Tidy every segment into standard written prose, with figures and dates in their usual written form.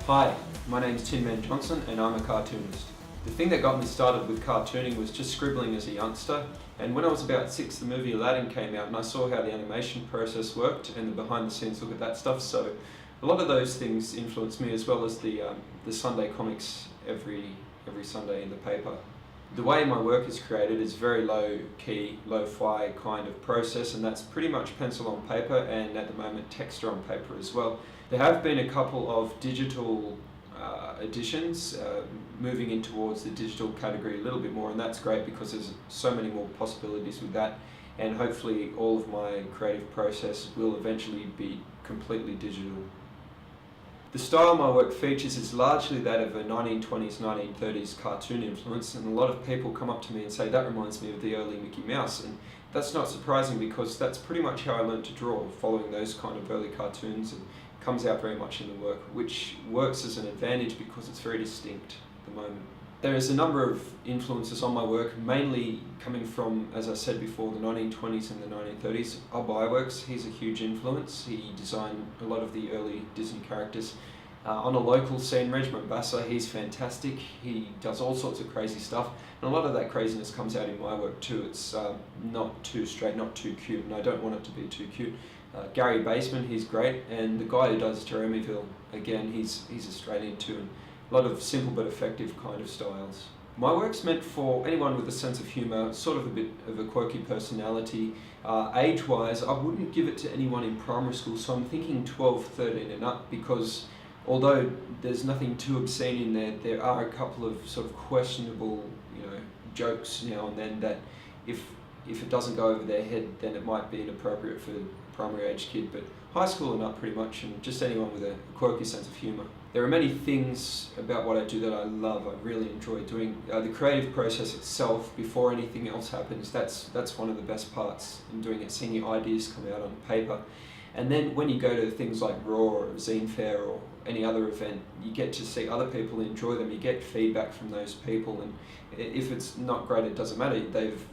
Hi, my name's TINMAN Johnson and I'm a cartoonist. The thing that got me started with cartooning was just scribbling as a youngster, and when I was about 6 the movie Aladdin came out and I saw how the animation process worked and the behind the scenes look at that stuff, so a lot of those things influenced me, as well as the Sunday comics every Sunday in the paper. The way my work is created is very low key, lo-fi kind of process, and that's pretty much pencil on paper and at the moment texture on paper as well. There have been a couple of digital additions, moving in towards the digital category a little bit more, and that's great because there's so many more possibilities with that, and hopefully all of my creative process will eventually be completely digital. The style my work features is largely that of a 1920s, 1930s cartoon influence, and a lot of people come up to me and say that reminds me of the early Mickey Mouse, and that's not surprising because that's pretty much how I learned to draw, following those kind of early cartoons, and comes out very much in the work, which works as an advantage because it's very distinct at the moment. There is a number of influences on my work, mainly coming from, as I said before, the 1920s and the 1930s. Works, he's a huge influence. He designed a lot of the early Disney characters. On a local scene, Reg Mombasa, he's fantastic. He does all sorts of crazy stuff, and a lot of that craziness comes out in my work too. It's not too straight, not too cute, and I don't want it to be too cute. Gary Baseman, he's great, and the guy who does Jeremyville, again, he's Australian too, and a lot of simple but effective kind of styles. My work's meant for anyone with a sense of humour, sort of a bit of a quirky personality. Age-wise, I wouldn't give it to anyone in primary school, so I'm thinking 12, 13 and up, because although there's nothing too obscene in there, there are a couple of sort of questionable, jokes now and then that if it doesn't go over their head, then it might be inappropriate for a primary age kid, but high school and up pretty much, and just anyone with a quirky sense of humour. There are many things about what I do that I love, I really enjoy doing. The creative process itself, before anything else happens, that's one of the best parts in doing it, seeing your ideas come out on paper. And then when you go to things like Raw or Zine Fair or any other event, you get to see other people enjoy them, you get feedback from those people, and if it's not great, it doesn't matter,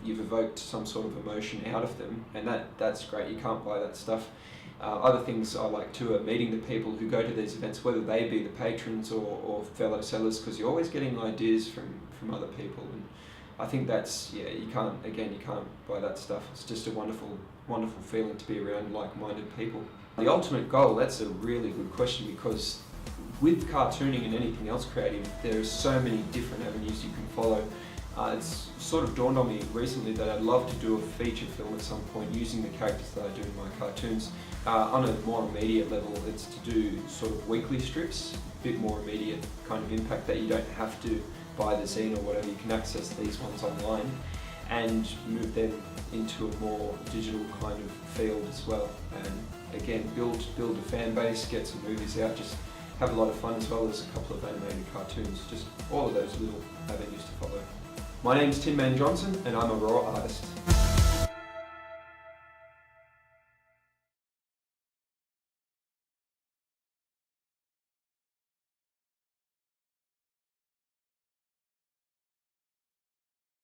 you've evoked some sort of emotion out of them, and that's great, you can't buy that stuff. Other things I like too are meeting the people who go to these events, whether they be the patrons or fellow sellers, because you're always getting ideas from other people, and I think that's, you can't buy that stuff. It's just a wonderful feeling to be around like-minded people. The ultimate goal, that's a really good question, because with cartooning and anything else creative, there are so many different avenues you can follow. It's sort of dawned on me recently that I'd love to do a feature film at some point using the characters that I do in my cartoons. On a more immediate level, it's to do sort of weekly strips, a bit more immediate kind of impact that you don't have to buy the zine or whatever, you can access these ones online and move them into a more digital kind of field as well. And again, build a fan base, get some movies out, just have a lot of fun, as well as a couple of animated cartoons, just all of those little avenues to follow. My name's TINMAN Johnson and I'm a raw artist.